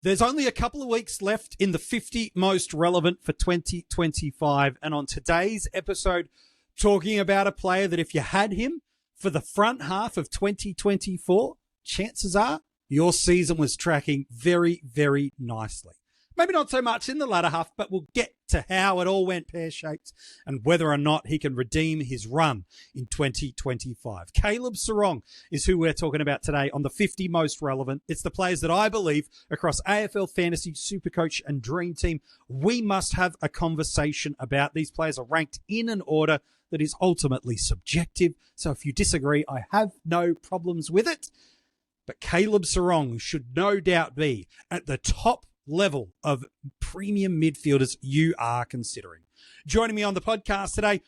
There's only a couple of weeks left in the 50 most relevant for 2025. And on today's episode, talking about a player that if you had him for the front half of 2024, chances are your season was tracking very, very nicely. Maybe not so much in the latter half, but we'll get to how it all went pear-shaped and whether or not he can redeem his run in 2025. Caleb Serong is who we're talking about today on the 50 most relevant. It's the players that I believe across AFL Fantasy SuperCoach and Dream Team, we must have a conversation about. These players are ranked in an order that is ultimately subjective. So if you disagree, I have no problems with it. But Caleb Serong should no doubt be at the top level of premium midfielders you are considering. Joining me on the podcast today,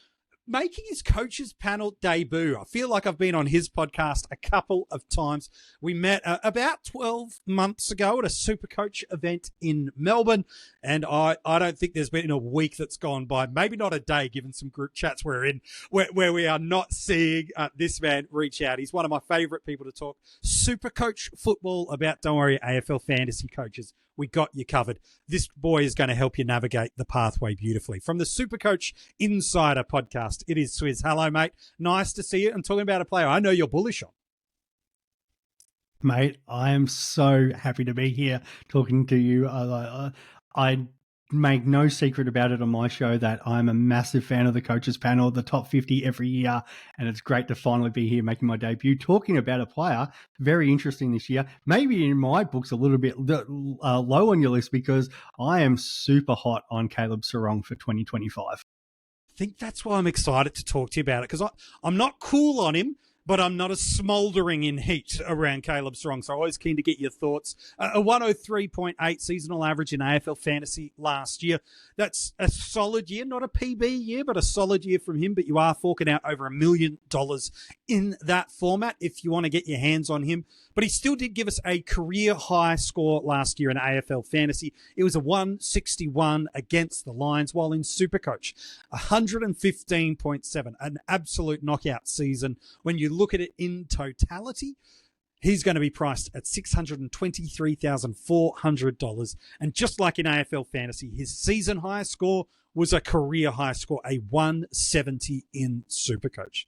making his coaches panel debut. I feel like I've been on his podcast a couple of times. We met about 12 months ago at a SuperCoach event in Melbourne, and I don't think there's been a week that's gone by, maybe not a day, given some group chats we're in, where we are not seeing this man reach out. He's one of my favourite people to talk SuperCoach football about. Don't worry, AFL Fantasy coaches, we got you covered. This boy is going to help you navigate the pathway beautifully. From the SuperCoach Insider podcast, it is Swizz. Hello, mate. Nice to see you. I'm talking about a player I know you're bullish on. Mate, I am so happy to be here talking to you. I make no secret about it on my show that I'm a massive fan of the coaches panel, the top 50 every year, and it's great to finally be here making my debut talking about a player very interesting this year. Maybe in my books a little bit low on your list because I am super hot on Caleb Serong for 2025. I think that's why I'm excited to talk to you about it, because I'm not cool on him, but I'm not as smouldering in heat around Caleb Serong. So I'm always keen to get your thoughts. A 103.8 seasonal average in AFL Fantasy last year. That's a solid year, not a PB year, but a solid year from him. But you are forking out over $1 million in that format if you want to get your hands on him. But he still did give us a career high score last year in AFL Fantasy. It was a 161 against the Lions, while in SuperCoach, 115.7, an absolute knockout season. When you look at it in totality, he's going to be priced at $623,400. And just like in AFL Fantasy, his season high score was a career high score, a 170 in SuperCoach.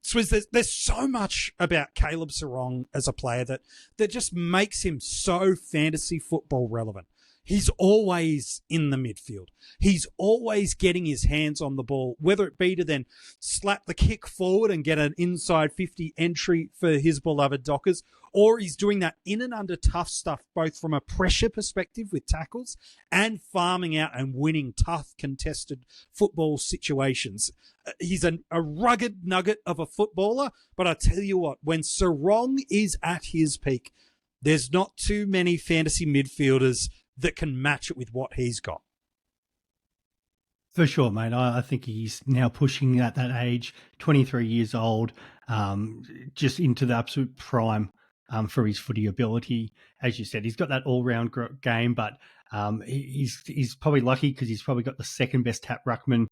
Swizz, there's so much about Caleb Serong as a player that just makes him so fantasy football relevant. He's always in the midfield. He's always getting his hands on the ball, whether it be to then slap the kick forward and get an inside 50 entry for his beloved Dockers, or he's doing that in and under tough stuff, both from a pressure perspective with tackles and farming out and winning tough contested football situations. He's a rugged nugget of a footballer, but I tell you what, when Serong is at his peak, there's not too many fantasy midfielders that can match it with what he's got. For sure, mate. I think he's now pushing at that age, 23 years old, just into the absolute prime for his footy ability. As you said, he's got that all-round game, but he's probably lucky because he's probably got the second best tap ruckman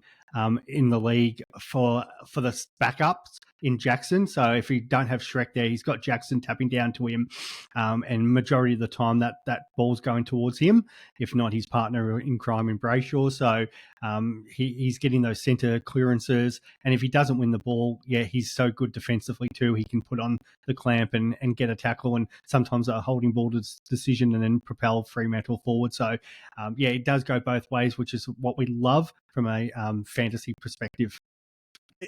in the league for the backups in Jackson. So if you don't have Shrek there, he's got Jackson tapping down to him, and majority of the time that ball's going towards him, if not his partner in crime in Brayshaw. So he's getting those centre clearances, and if he doesn't win the ball, he's so good defensively too. He can put on the clamp and get a tackle, and sometimes a holding ball decision and then propel Fremantle forward. So it does go both ways, which is what we love from a fantasy perspective.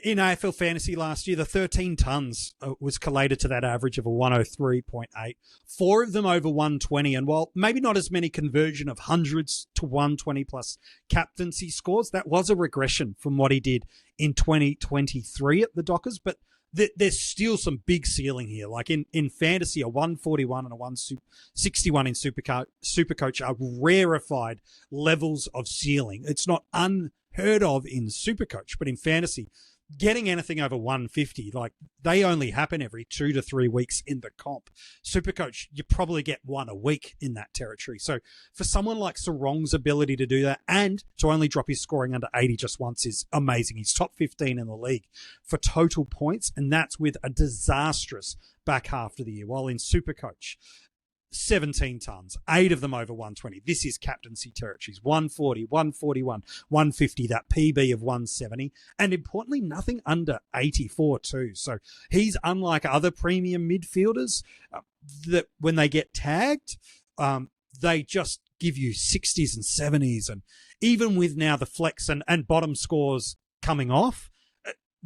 In AFL Fantasy last year, the 13 tons was collated to that average of a 103.8. 4 of them over 120. And while maybe not as many conversion of hundreds to 120 plus captaincy scores, that was a regression from what he did in 2023 at the Dockers. But there's still some big ceiling here. Like in fantasy, a 141 and a 161 in SuperCoach are rarefied levels of ceiling. It's not unheard of in SuperCoach, but in fantasy, getting anything over 150, like they only happen every 2 to 3 weeks in the comp. SuperCoach, you probably get one a week in that territory. So for someone like Serong's ability to do that and to only drop his scoring under 80 just once is amazing. He's top 15 in the league for total points, and that's with a disastrous back half of the year. While in SuperCoach, 17 tons, 8 of them over 120. This is captaincy territories, 140, 141, 150, that PB of 170. And importantly, nothing under 84 too. So he's unlike other premium midfielders that when they get tagged, they just give you 60s and 70s. And even with now the flex and bottom scores coming off,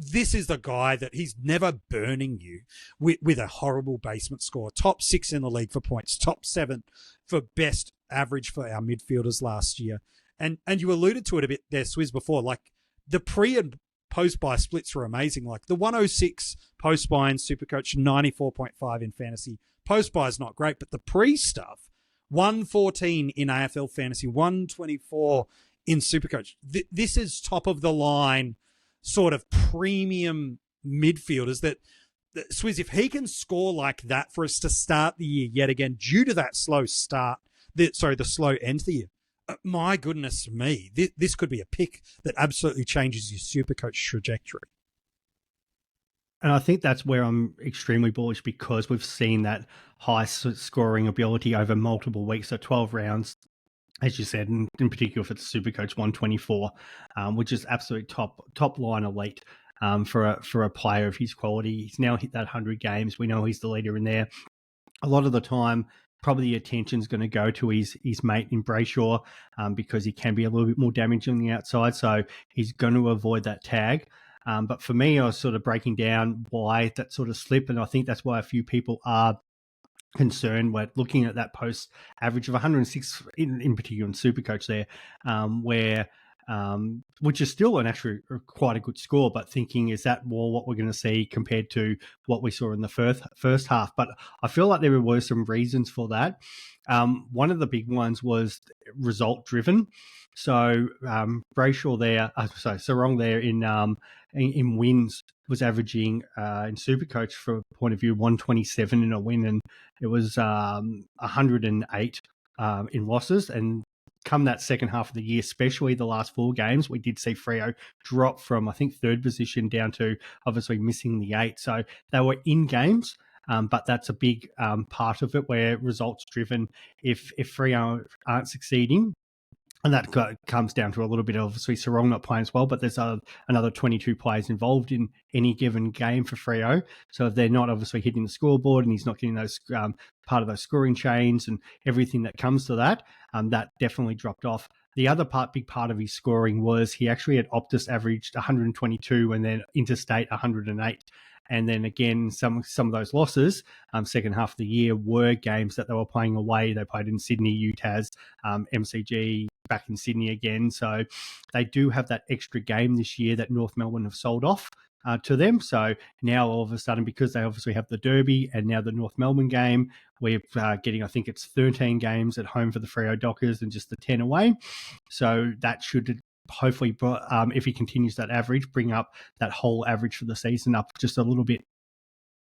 this is the guy that he's never burning you with a horrible basement score. Top 6 in the league for points, top 7 for best average for our midfielders last year. And you alluded to it a bit there, Swizz, before. Like the pre and post buy splits are amazing. Like the 106 post buy in SuperCoach, 94.5 in fantasy. Post buy is not great, but the pre stuff, 114 in AFL Fantasy, 124 in SuperCoach. This is top of the line sort of premium midfielders that Swizz, if he can score like that for us to start the year yet again, due to that slow start, the slow end to the year, my goodness me, this could be a pick that absolutely changes your SuperCoach trajectory. And I think that's where I'm extremely bullish, because we've seen that high scoring ability over multiple weeks, so 12 rounds, as you said, in particular for the SuperCoach 124, which is absolute top line elite for a player of his quality. He's now hit that 100 games. We know he's the leader in there. A lot of the time, probably the attention's going to go to his mate in Brayshaw, because he can be a little bit more damaging on the outside. So he's going to avoid that tag. But for me, I was sort of breaking down why that sort of slip, and I think that's why a few people are concerned. We're looking at that post average of 106 in particular in SuperCoach there, which is still actually quite a good score, but thinking, is that more what we're going to see compared to what we saw in the first half? But I feel like there were some reasons for that. One of the big ones was result driven. So Brayshaw there, Serong there in wins was averaging in SuperCoach, for a point of view, 127 in a win, and it was 108 in losses. And come that second half of the year, especially the last 4 games, we did see Freo drop from, I think, 3rd position down to obviously missing the 8. So they were in games, but that's a big part of it, where results driven. If Freo aren't succeeding, and that comes down to a little bit of, obviously, Serong not playing as well, but there's another 22 players involved in any given game for Freo. So if they're not obviously hitting the scoreboard and he's not getting those part of those scoring chains and everything that comes to that, that definitely dropped off. The other big part of his scoring was he actually had Optus averaged 122 and then Interstate 108. And then again, some of those losses, second half of the year, were games that they were playing away. They played in Sydney, UTAS, MCG, back in Sydney again. So they do have that extra game this year that North Melbourne have sold off to them. So now all of a sudden, because they obviously have the Derby and now the North Melbourne game, we're getting, I think it's 13 games at home for the Fremantle Dockers and just the 10 away. So that should hopefully, if he continues that average, bring up that whole average for the season up just a little bit.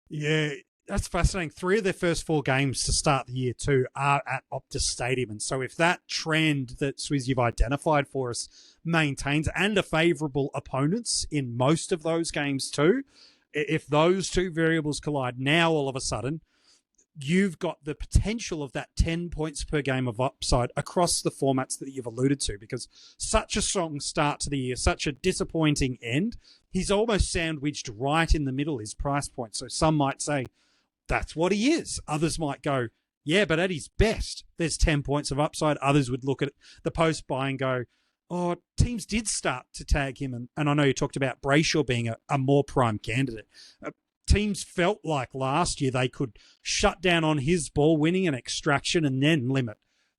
Yeah, that's fascinating. 3 of their first 4 games to start the year too are at Optus Stadium. And so if that trend that Swizz you've identified for us maintains, and a favourable opponents in most of those games too, if those 2 variables collide, now all of a sudden you've got the potential of that 10 points per game of upside across the formats that you've alluded to, because such a strong start to the year, such a disappointing end, he's almost sandwiched right in the middle, his price point. So some might say that's what he is. Others might go, yeah, but at his best, there's 10 points of upside. Others would look at the post buy and go, oh, teams did start to tag him. And I know you talked about Brayshaw being a more prime candidate. Teams felt like last year they could shut down on his ball winning and extraction and then limit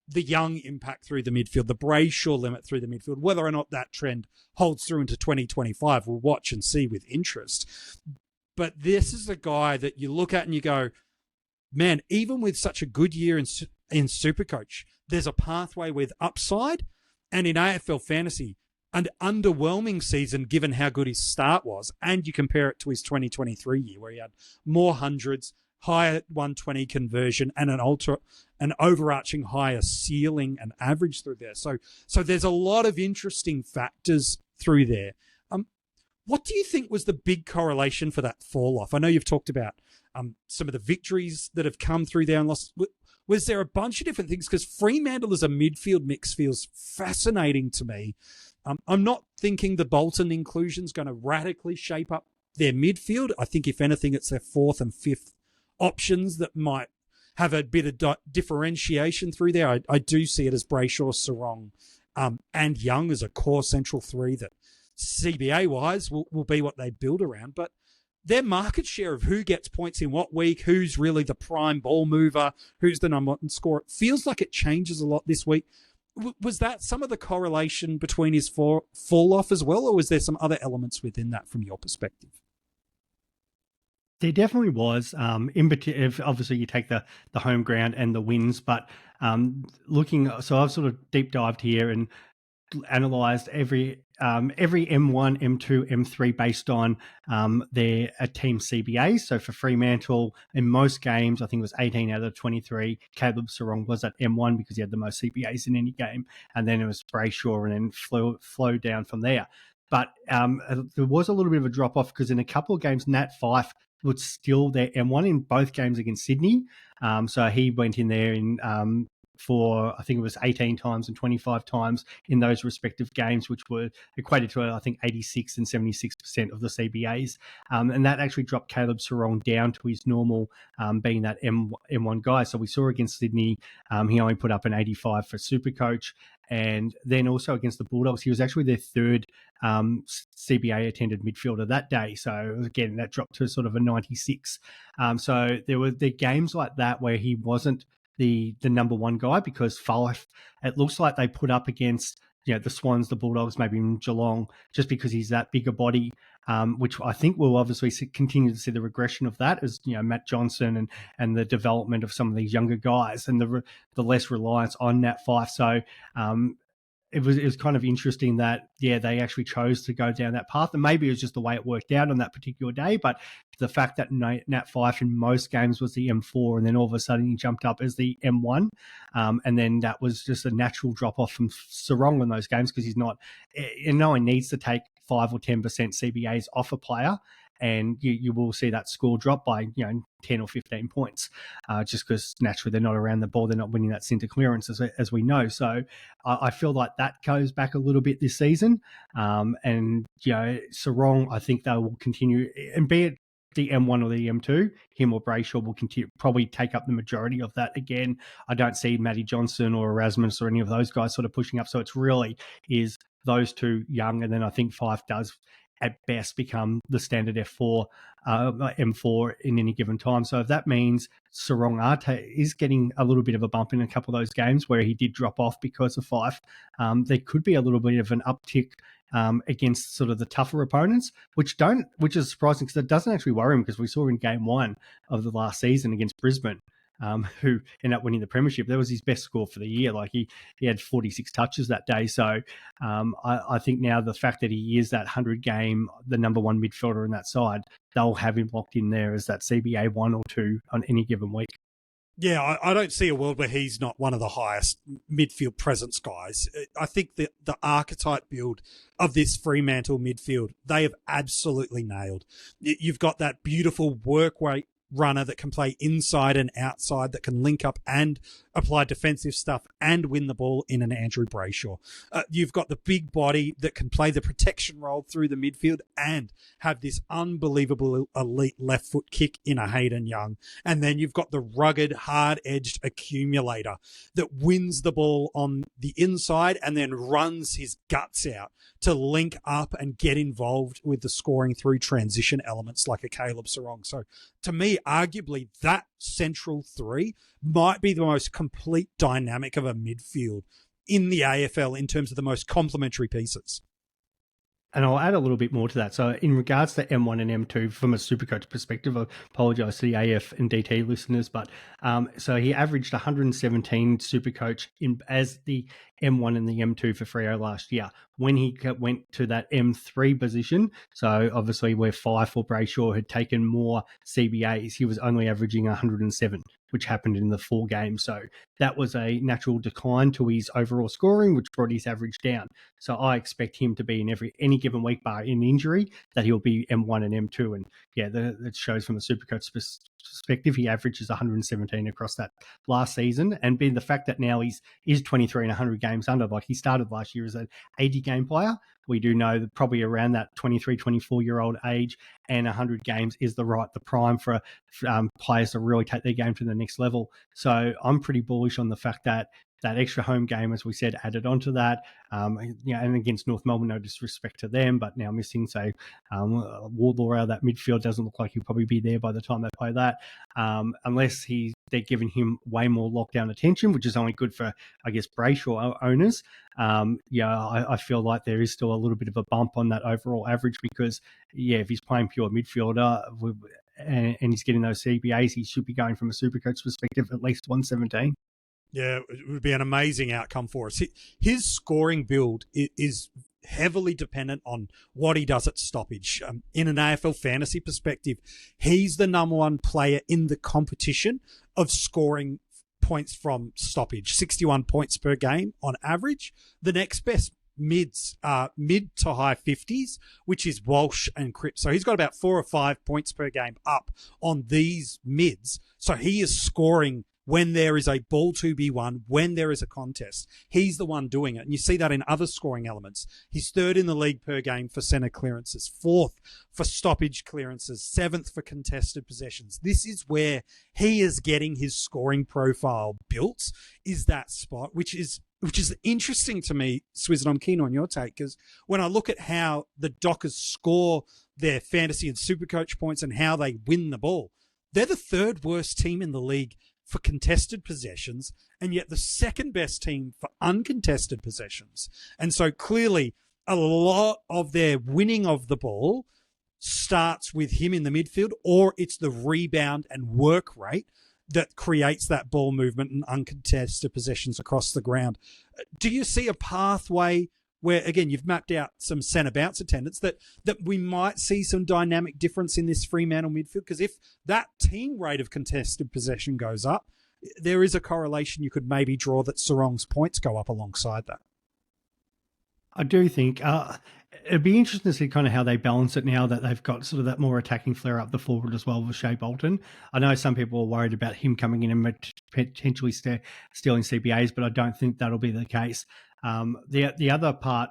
the Young impact through the midfield, the Brayshaw limit through the midfield. Whether or not that trend holds through into 2025, we'll watch and see with interest. But this is a guy that you look at and you go, man, even with such a good year in SuperCoach, there's a pathway with upside. And in AFL Fantasy, an underwhelming season given how good his start was, and you compare it to his 2023 year where he had more hundreds, higher 120 conversion, and an overarching higher ceiling and average through there. So there's a lot of interesting factors through there. What do you think was the big correlation for that fall off? I know you've talked about some of the victories that have come through there and lost. Was there a bunch of different things? Because Fremantle as a midfield mix feels fascinating to me. I'm not thinking the Bolton inclusion is going to radically shape up their midfield. I think, if anything, it's their fourth and fifth options that might have a bit of differentiation through there. I do see it as Brayshaw, Serong, and Young as a core central three that CBA-wise will be what they build around. But their market share of who gets points in what week, who's really the prime ball mover, who's the number one scorer, it feels like it changes a lot this week. Was that some of the correlation between his fall off as well, or was there some other elements within that from your perspective? There definitely was. Obviously, you take the home ground and the wins, but so I've sort of deep dived here and analysed every M1, M2, M3 based on their team CBA. So for Fremantle, in most games, I think it was 18 out of 23, Caleb Serong was at M1 because he had the most CBAs in any game. And then it was Brayshaw and then flow down from there. But there was a little bit of a drop-off because in a couple of games, Nat Fyfe was still their M1 in both games against Sydney. So he went in there for, I think it was 18 times and 25 times in those respective games, which were equated to, I think, 86 and 76% of the CBAs. And that actually dropped Caleb Serong down to his normal being that M1 guy. So we saw against Sydney, he only put up an 85 for SuperCoach. And then also against the Bulldogs, he was actually their third CBA attended midfielder that day. So again, that dropped to sort of a 96. So there were the games like that where he wasn't the number one guy, because Fyfe, it looks like they put up against the Swans, the Bulldogs, maybe in Geelong, just because he's that bigger body, which I think we'll obviously continue to see the regression of that as Matt Johnson and the development of some of these younger guys and the less reliance on Nat Fyfe. So it was kind of interesting that, they actually chose to go down that path. And maybe it was just the way it worked out on that particular day. But the fact that Nat Fyfe in most games was the M4, and then all of a sudden he jumped up as the M1. And then that was just a natural drop-off from Serong in those games, because he's not, no one needs to take 5 or 10% CBAs off a player. And you will see that score drop by 10 or 15 points, just because naturally they're not around the ball, they're not winning that centre clearance as we know. So I feel like that goes back a little bit this season, and Serong, I think they will continue, and be it the M1 or the M2, him or Brayshaw will continue probably take up the majority of that again. I don't see Matty Johnson or Erasmus or any of those guys sort of pushing up. So it's really is those two young, and then I think Fyfe does at best become the standard F4, M4 in any given time. So if that means Serong is getting a little bit of a bump in a couple of those games where he did drop off because of Fyfe, there could be a little bit of an uptick against sort of the tougher opponents, which is surprising because it doesn't actually worry him, because we saw in game 1 of the last season against Brisbane, who ended up winning the premiership. That was his best score for the year. Like he had 46 touches that day. So I think now the fact that he is that 100-game, the number one midfielder in that side, they'll have him locked in there as that CBA 1 or 2 on any given week. Yeah, I don't see a world where he's not one of the highest midfield presence guys. I think that the archetype build of this Fremantle midfield, they have absolutely nailed. You've got that beautiful work rate runner that can play inside and outside, that can link up and apply defensive stuff and win the ball in an Andrew Brayshaw. You've got the big body that can play the protection role through the midfield and have this unbelievable elite left foot kick in a Hayden Young. And then you've got the rugged, hard-edged accumulator that wins the ball on the inside and then runs his guts out to link up and get involved with the scoring through transition elements like a Caleb Serong. So to me, arguably that central three might be the most complete dynamic of a midfield in the AFL in terms of the most complementary pieces. And I'll add a little bit more to that. So in regards to M1 and M2, from a SuperCoach perspective, I apologise to the AF and DT listeners, but so he averaged 117 SuperCoach as the M1 and the M2 for Freo last year. When he went to that M3 position, so obviously where Fyfe or Brayshaw had taken more CBAs, he was only averaging 107, which happened in the 4 games. So that was a natural decline to his overall scoring, which brought his average down. So I expect him to be in any given week, bar in injury, that he'll be M1 and M2. And yeah, it shows from a SuperCoach perspective, he averages 117 across that last season, and being the fact that now he's 23 and 100 games under, like he started last year as an 80-game player. We do know that probably around that 23, 24-year-old age, and 100 games is the prime for players to really take their game to the next level. So I'm pretty bullish on the fact that that extra home game, as we said, added onto that. And against North Melbourne, no disrespect to them, but now missing, say, Wardlaw out of that midfield, doesn't look like he'll probably be there by the time they play that, unless they're giving him way more lockdown attention, which is only good for, I guess, Brayshaw owners. I feel like there is still a little bit of a bump on that overall average because, if he's playing pure midfielder and he's getting those CBAs, he should be going from a SuperCoach perspective at least 117. Yeah, it would be an amazing outcome for us. His scoring build is heavily dependent on what he does at stoppage. In an AFL fantasy perspective, he's the number one player in the competition of scoring points from stoppage, 61 points per game on average. The next best mids are mid to high 50s, which is Walsh and Cripps. So he's got about 4 or 5 points per game up on these mids. So he is scoring when there is a ball to be won, when there is a contest. He's the one doing it. And you see that in other scoring elements. He's 3rd in the league per game for centre clearances, 4th for stoppage clearances, 7th for contested possessions. This is where he is getting his scoring profile built, is that spot, which is interesting to me, Swizz, and I'm keen on your take, because when I look at how the Dockers score their fantasy and SuperCoach points and how they win the ball, they're the 3rd worst team in the league for contested possessions, and yet the 2nd best team for uncontested possessions. And so clearly a lot of their winning of the ball starts with him in the midfield, or it's the rebound and work rate that creates that ball movement and uncontested possessions across the ground. Do you see a pathway where, again, you've mapped out some centre bounce attendance, that we might see some dynamic difference in this Fremantle midfield? Because if that team rate of contested possession goes up, there is a correlation you could maybe draw that Serong's points go up alongside that. I do think it'd be interesting to see kind of how they balance it now that they've got sort of that more attacking flair up the forward as well with Shea Bolton. I know some people are worried about him coming in and potentially stealing CBAs, but I don't think that'll be the case. The other part,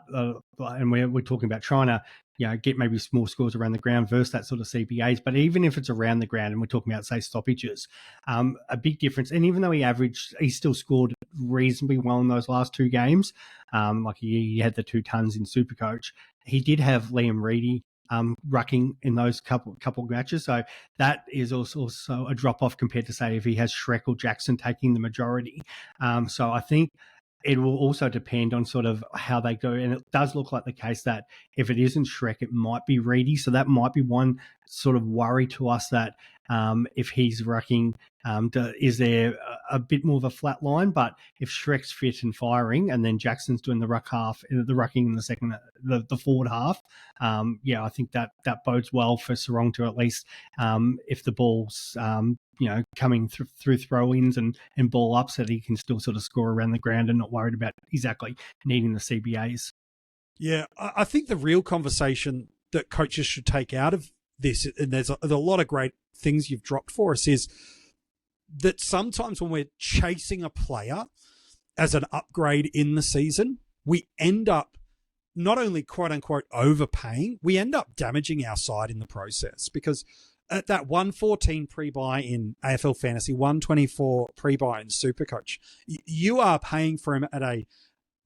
and we're talking about trying to get maybe small scores around the ground versus that sort of CBAs, but even if it's around the ground and we're talking about, say, stoppages, a big difference. And even though he still scored reasonably well in those last 2 games, like he had the 2 tons in SuperCoach, he did have Liam Reedy rucking in those couple matches. So that is also a drop-off compared to, say, if he has Shrek or Jackson taking the majority. So I think it will also depend on sort of how they go. And it does look like the case that if it isn't Shrek, it might be Reedy. So that might be one sort of worry to us, that if he's rucking, is there a bit more of a flat line? But if Shrek's fit and firing, and then Jackson's doing the rucking in the second, the forward half, I think that bodes well for Serong to at least, if the ball's coming through throw-ins and ball ups, that he can still sort of score around the ground and not worried about exactly needing the CBAs. Yeah, I think the real conversation that coaches should take out of this, and there's a lot of great things you've dropped for us, is that sometimes when we're chasing a player as an upgrade in the season, we end up not only quote-unquote overpaying, we end up damaging our side in the process, because at that 114 pre-buy in AFL Fantasy, 124 pre-buy in SuperCoach, you are paying for him at a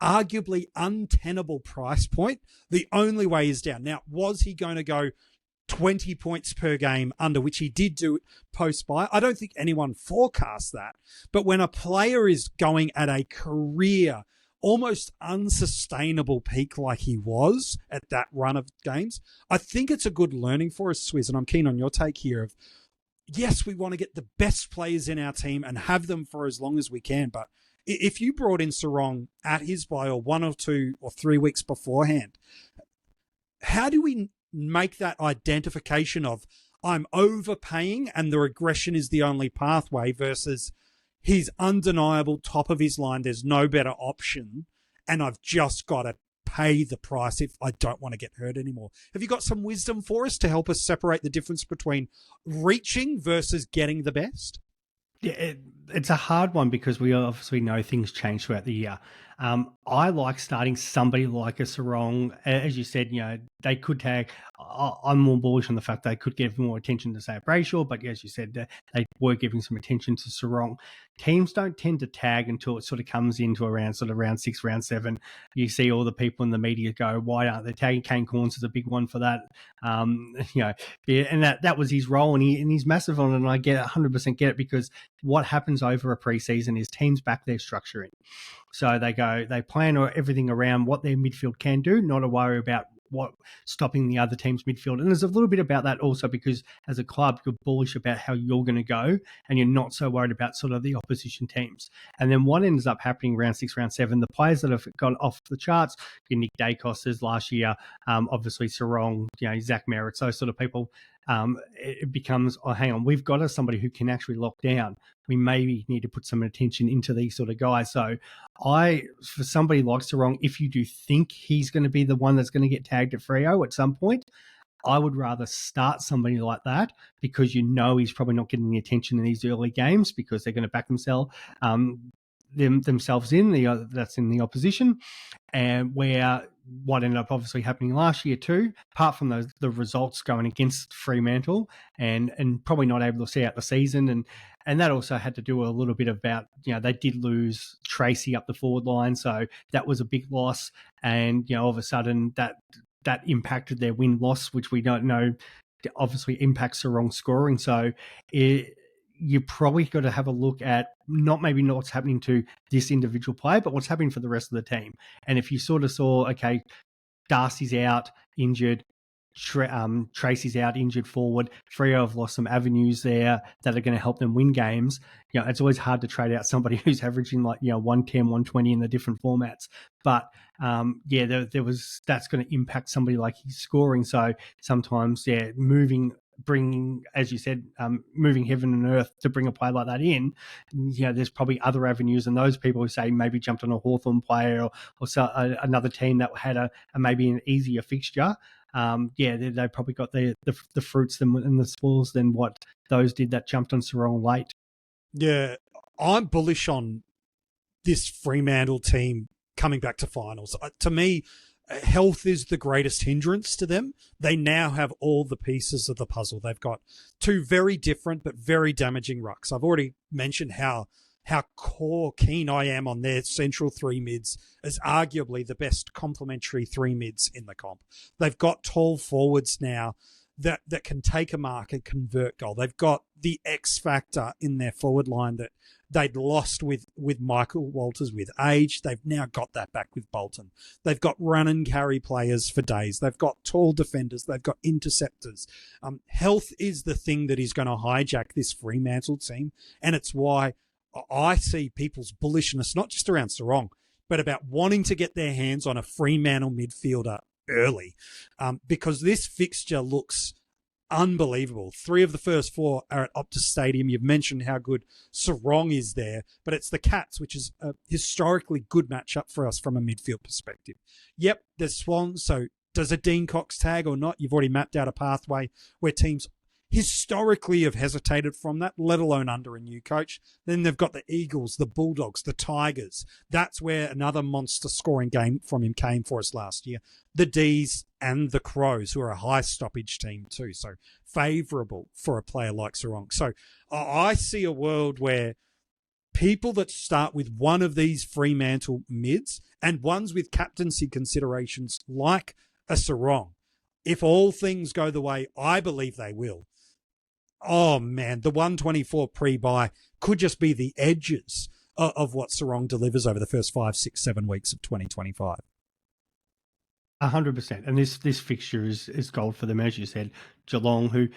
arguably untenable price point. The only way is down. Now, was he going to go 20 points per game, under which he did do post-buy? I don't think anyone forecast that. But when a player is going at a career, almost unsustainable peak like he was at that run of games, I think it's a good learning for us, Swizz, and I'm keen on your take here of, yes, we want to get the best players in our team and have them for as long as we can, but if you brought in Serong at his buy or 1 or 2 or 3 weeks beforehand, how do we make that identification of, I'm overpaying and the regression is the only pathway, versus he's undeniable top of his line, there's no better option, and I've just got to pay the price if I don't want to get hurt anymore. Have you got some wisdom for us to help us separate the difference between reaching versus getting the best? Yeah, it's a hard one because we obviously know things change throughout the year. I like starting somebody like a Serong. As you said, they could tag. I'm more bullish on the fact they could give more attention to, say, Brayshaw, but as you said, they were giving some attention to Serong. Teams don't tend to tag until it sort of comes into around sort of round 6, round 7. You see all the people in the media go, why aren't they tagging? Kane Corns is a big one for that. Yeah, and that was his role, and he's massive on it, and I 100% get it, because what happens over a preseason is teams back their structure in. So they plan everything around what their midfield can do, not to worry about what stopping the other team's midfield. And there's a little bit about that also, because as a club, you're bullish about how you're going to go, and you're not so worried about sort of the opposition teams. And then what ends up happening round 6, round 7, the players that have gone off the charts, Nick Dacos's last year, obviously Serong, Zach Merritt, those sort of people, it becomes, oh, hang on, we've got somebody who can actually lock down. We maybe need to put some attention into these sort of guys. So for somebody like Serong, if you do think he's going to be the one that's going to get tagged at Freo at some point, I would rather start somebody like that, because he's probably not getting the attention in these early games because they're going to back themselves in that's in the opposition. And where what ended up obviously happening last year too, apart from the results going against Fremantle and probably not able to see out the season, and that also had to do a little bit about, they did lose Tracy up the forward line, so that was a big loss, and all of a sudden that impacted their win-loss, which we don't know obviously impacts the wrong scoring. So you probably got to have a look at not what's happening to this individual player, but what's happening for the rest of the team. And if you sort of saw, okay, Darcy's out injured, Tracy's out injured forward, Freo have lost some avenues there that are going to help them win games. It's always hard to trade out somebody who's averaging 110, 120 in the different formats. But there was, that's going to impact somebody like his scoring. So sometimes, bringing, as you said, moving heaven and earth to bring a player like that in, there's probably other avenues, and those people who say maybe jumped on a Hawthorn player or another team that had a maybe an easier fixture, they probably got the fruits and the spoils than what those did that jumped on Serong late. Yeah, I'm bullish on this Fremantle team coming back to finals. To me, health is the greatest hindrance to them. They now have all the pieces of the puzzle. They've got two very different but very damaging rucks. I've already mentioned how keen I am on their central three mids as arguably the best complementary three mids in the comp. They've got tall forwards now that can take a mark and convert goal. They've got the X factor in their forward line that they'd lost with Michael Walters with age. They've now got that back with Bolton. They've got run and carry players for days. They've got tall defenders. They've got interceptors. Health is the thing that is going to hijack this Fremantle team, and it's why I see people's bullishness, not just around Serong, but about wanting to get their hands on a Fremantle midfielder early, because this fixture looks unbelievable. 3 of the first 4 are at Optus Stadium. You've mentioned how good Serong is there, but it's the Cats, which is a historically good matchup for us from a midfield perspective. Yep, there's Swans, so does a Dean Cox tag or not? You've already mapped out a pathway where teams historically have hesitated from that, let alone under a new coach. Then they've got the Eagles, the Bulldogs, the Tigers. That's where another monster scoring game from him came for us last year. The D's and the Crows, who are a high stoppage team too. So favourable for a player like Serong. So I see a world where people that start with one of these Fremantle mids and ones with captaincy considerations like a Serong, if all things go the way I believe they will, oh man, the 124 pre-buy could just be the edges of what Serong delivers over the first 5, 6, 7 weeks of 2025. 100%. And this fixture is gold for them, as you said. Geelong, who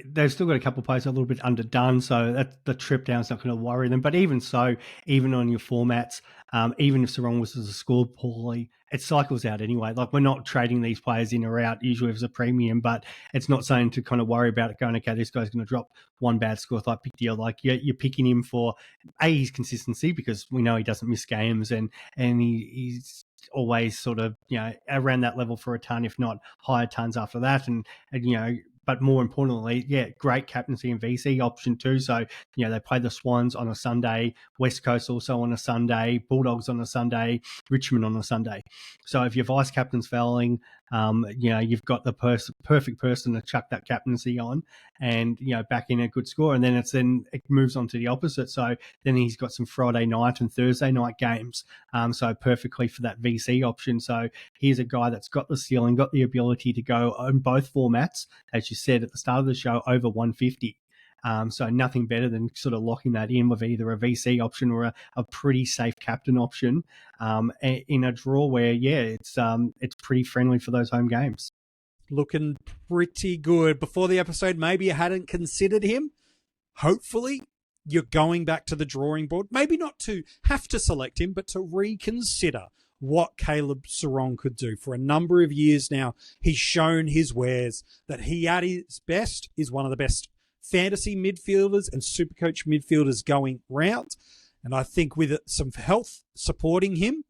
they've still got a couple of players a little bit underdone, so that the trip down is not going to worry them. But even so, even on your formats, even if Serong was to score poorly, it cycles out anyway. Like, we're not trading these players in or out usually as a premium, but it's not something to kind of worry about it going, okay, this guy's going to drop one bad score, like big deal. Like, you're picking him for his consistency, because we know he doesn't miss games, and he's always sort of, around that level for a ton, if not higher tons after that. And but more importantly, great captaincy and VC option too. So, they play the Swans on a Sunday, West Coast also on a Sunday, Bulldogs on a Sunday, Richmond on a Sunday. So if your vice captain's fouling, you've got the perfect person to chuck that captaincy on and, back in a good score. And then it moves on to the opposite. So then he's got some Friday night and Thursday night games. So perfectly for that VC option. So here's a guy that's got the ceiling, got the ability to go on both formats, as you said at the start of the show, over 150. So nothing better than sort of locking that in with either a VC option or a pretty safe captain option in a draw where, it's pretty friendly for those home games. Looking pretty good. Before the episode, maybe you hadn't considered him. Hopefully, you're going back to the drawing board. Maybe not to have to select him, but to reconsider what Caleb Serong could do. For a number of years now, he's shown his wares, that he at his best is one of the best fantasy midfielders and SuperCoach midfielders going round. And I think with some health supporting him,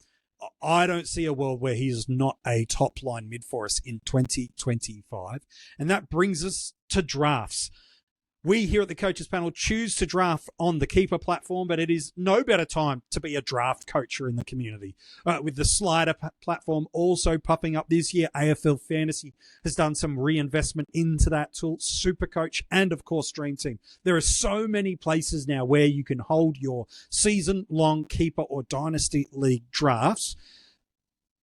I don't see a world where he's not a top-line mid for us in 2025. And that brings us to drafts. We here at the Coaches Panel choose to draft on the Keeper platform, but it is no better time to be a draft coacher in the community. With the Slider platform also popping up this year, AFL Fantasy has done some reinvestment into that tool, SuperCoach, and of course Dream Team. There are so many places now where you can hold your season-long Keeper or Dynasty League drafts.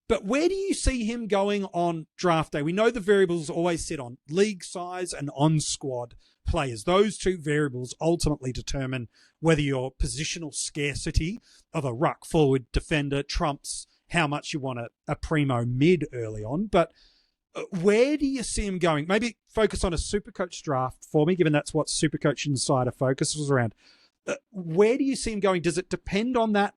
But where do you see him going on draft day? We know the variables always sit on league size and on-squad players. Those two variables ultimately determine whether your positional scarcity of a ruck forward defender trumps how much you want a primo mid early on. But where do you see him going? Maybe focus on a SuperCoach draft for me, given that's what SuperCoach Insider focuses around. Where do you see him going? Does it depend on that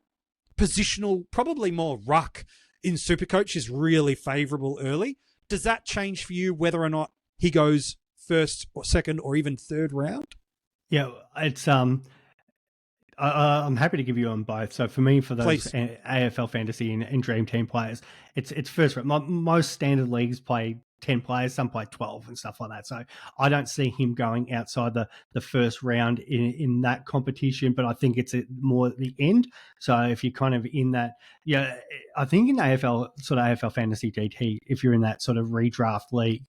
positional, probably more ruck in SuperCoach is really favourable early? Does that change for you whether or not he goes first or second or even third round? Yeah, it's I'm happy to give you on both. So for me, for those AFL Fantasy and Dream Team players, it's first round. Most standard leagues play 10 players, some play 12 and stuff like that. So I don't see him going outside the first round in that competition, but I think it's more at the end. So if you're kind of in that, I think in AFL Fantasy GT, if you're in that sort of redraft league,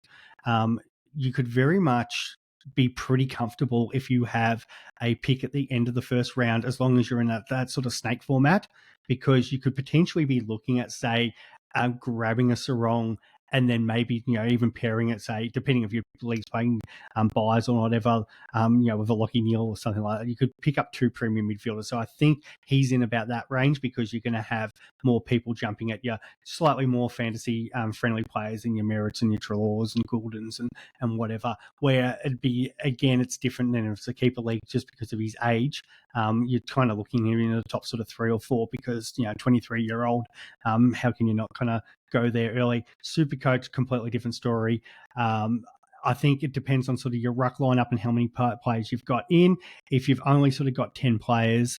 you could very much be pretty comfortable if you have a pick at the end of the first round, as long as you're in that sort of snake format, because you could potentially be looking at, say, grabbing a Serong and then maybe, even pairing it, say, depending if your league's playing buys or whatever, with a Lockie Neal or something like that, you could pick up two premium midfielders. So I think he's in about that range because you're going to have more people jumping at your slightly more fantasy friendly players in your Merritts and your Trelaws and Gouldens and whatever, where it'd be, again, it's different than if it's a keeper league just because of his age. You're kind of looking in the top sort of 3 or 4 because, 23-year-old, how can you not kind of go there early? SuperCoach, completely different story. I think it depends on sort of your ruck lineup and how many players you've got in. If you've only sort of got 10 players,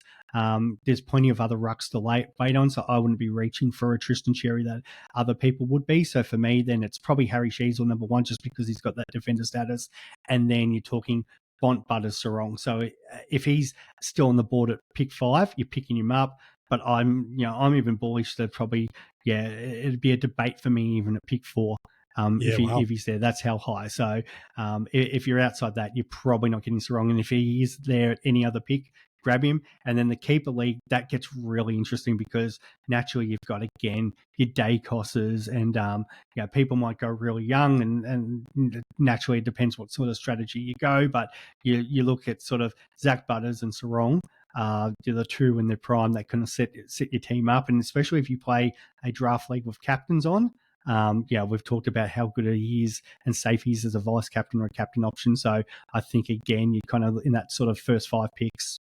there's plenty of other rucks to wait on, so I wouldn't be reaching for a Tristan Cherry that other people would be. So for me, then it's probably Harry Sheasel, number 1, just because he's got that defender status. And then you're talking Bont, Butters, Serong. So if he's still on the board at pick 5, you're picking him up. But I'm even bullish that probably, it'd be a debate for me even at pick 4. If he's there, that's how high. So if you're outside that, you're probably not getting Serong. And if he is there at any other pick, grab him. And then the keeper league, that gets really interesting because naturally you've got, again, your Dacoses and people might go really young and naturally it depends what sort of strategy you go. But you look at sort of Zach Butters and Serong. The two in their prime that kind of set your team up, and especially if you play a draft league with captains on. We've talked about how good he is and safe he is as a vice captain or a captain option. So I think again you're kind of in that sort of first 5 picks.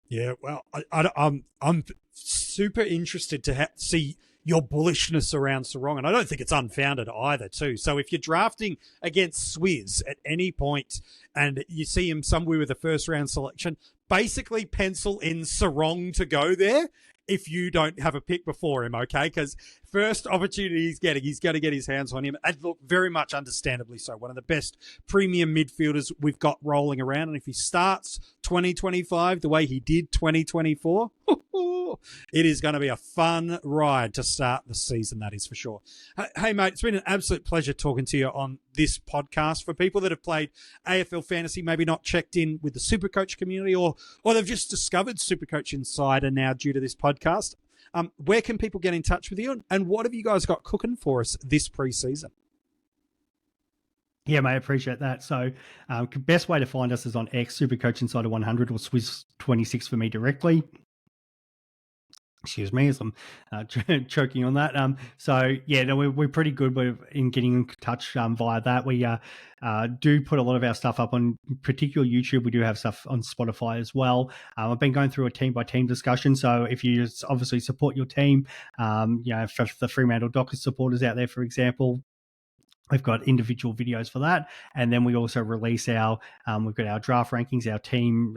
Yeah, well, I'm super interested to see your bullishness around Serong, and I don't think it's unfounded either, too. So if you're drafting against Swizz at any point and you see him somewhere with a first-round selection, basically pencil in Serong to go there if you don't have a pick before him, okay? Because first opportunity he's getting, he's going to get his hands on him. And look, very much understandably so. One of the best premium midfielders we've got rolling around. And if he starts 2025 the way he did 2024, it is going to be a fun ride to start the season, that is for sure. Hey, mate, it's been an absolute pleasure talking to you on this podcast. For people that have played AFL Fantasy, maybe not checked in with the SuperCoach community, or they've just discovered SuperCoach Insider now due to this podcast, where can people get in touch with you, and what have you guys got cooking for us this pre-season? Yeah, mate, appreciate that. So best way to find us is on X, SuperCoach Insider 100, or Swizz 26 for me directly. Excuse me, as I'm choking on that. So yeah, no, we're pretty good in getting in touch via that. We do put a lot of our stuff up on particular YouTube. We do have stuff on Spotify as well. I've been going through a team by team discussion. So if you obviously support your team, for the Fremantle Dockers supporters out there, for example, we've got individual videos for that. And then we also release we've got our draft rankings, our team,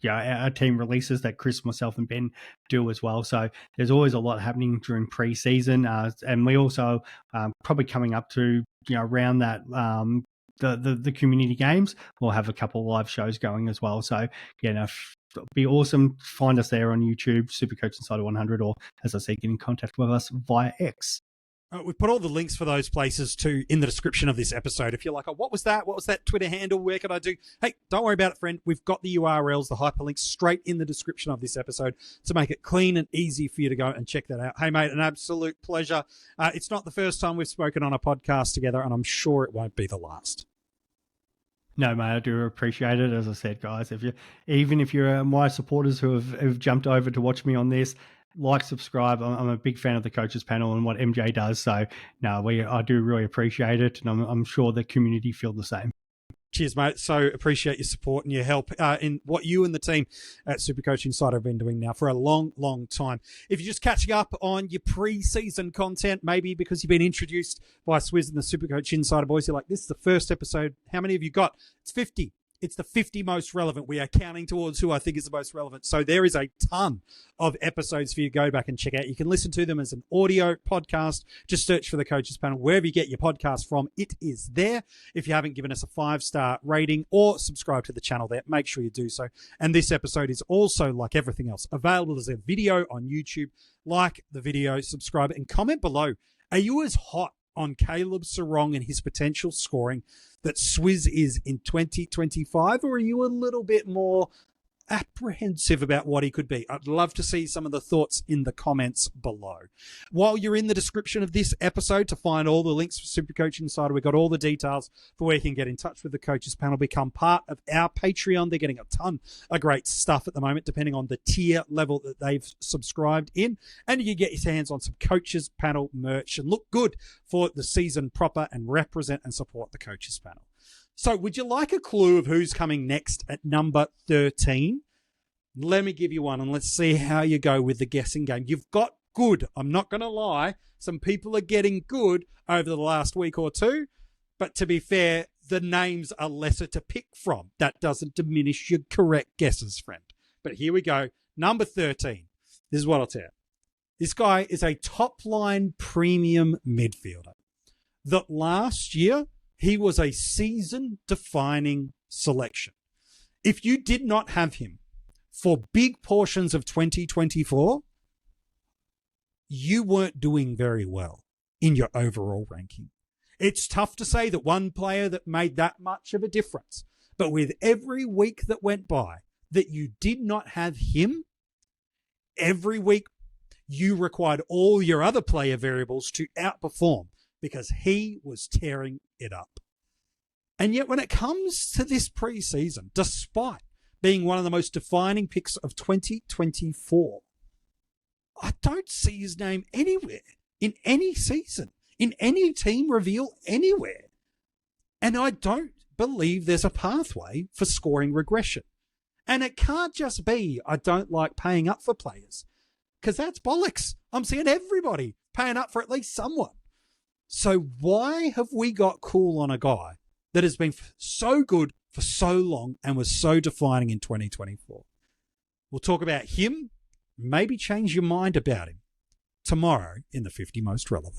our team releases that Chris, myself, and Ben do as well. So there's always a lot happening during pre-season, and we also probably coming up to around that the community games. We'll have a couple of live shows going as well. So it'll be awesome. Find us there on YouTube, SuperCoach Insider 100, or as I say, get in contact with us via X. We've put all the links for those places too in the description of this episode. If you're like, oh, what was that? What was that Twitter handle? Where can I do? Hey, don't worry about it, friend. We've got the URLs, the hyperlinks straight in the description of this episode to make it clean and easy for you to go and check that out. Hey, mate, an absolute pleasure. It's not the first time we've spoken on a podcast together, and I'm sure it won't be the last. No, mate, I do appreciate it. As I said, guys, even if you're my supporters who have jumped over to watch me on this, like, subscribe. I'm a big fan of the coaches panel and what MJ does. So no, I do really appreciate it, and I'm sure the community feel the same. Cheers, mate. So appreciate your support and your help in what you and the team at SuperCoach Insider have been doing now for a long, long time. If you're just catching up on your pre-season content, maybe because you've been introduced by Swizz and the SuperCoach Insider boys, you're like, this is the first episode. How many have you got? It's 50. It's the 50 most relevant. We are counting towards who I think is the most relevant. So there is a ton of episodes for you to go back and check out. You can listen to them as an audio podcast. Just search for the Coaches Panel. Wherever you get your podcast from, it is there. If you haven't given us a 5-star rating or subscribe to the channel there, make sure you do so. And this episode is also, like everything else, available as a video on YouTube. Like the video, subscribe, and comment below. Are you as hot on Caleb Serong and his potential scoring that Swizz is in 2025, or are you a little bit more apprehensive about what he could be? I'd love to see some of the thoughts in the comments below. While you're in the description of this episode to find all the links for SuperCoach Insider, we've got all the details for where you can get in touch with the Coaches Panel, become part of our Patreon. They're getting a ton of great stuff at the moment, depending on the tier level that they've subscribed in. And you get your hands on some Coaches Panel merch and look good for the season proper and represent and support the Coaches Panel. So would you like a clue of who's coming next at number 13? Let me give you one, and let's see how you go with the guessing game. You've got good. I'm not going to lie. Some people are getting good over the last week or two, but to be fair, the names are lesser to pick from. That doesn't diminish your correct guesses, friend. But here we go. Number 13. This is what I'll tell you. This guy is a top-line premium midfielder that last year he was a season-defining selection. If you did not have him for big portions of 2024, you weren't doing very well in your overall ranking. It's tough to say that one player that made that much of a difference, but with every week that went by that you did not have him, every week you required all your other player variables to outperform because he was tearing it up. And yet when it comes to this preseason, despite being one of the most defining picks of 2024, I don't see his name anywhere in any season, in any team reveal anywhere. And I don't believe there's a pathway for scoring regression. And it can't just be, I don't like paying up for players, because that's bollocks. I'm seeing everybody paying up for at least someone. So why have we got cool on a guy that has been so good for so long and was so defining in 2024? We'll talk about him maybe change your mind about him tomorrow in the 50 Most Relevant.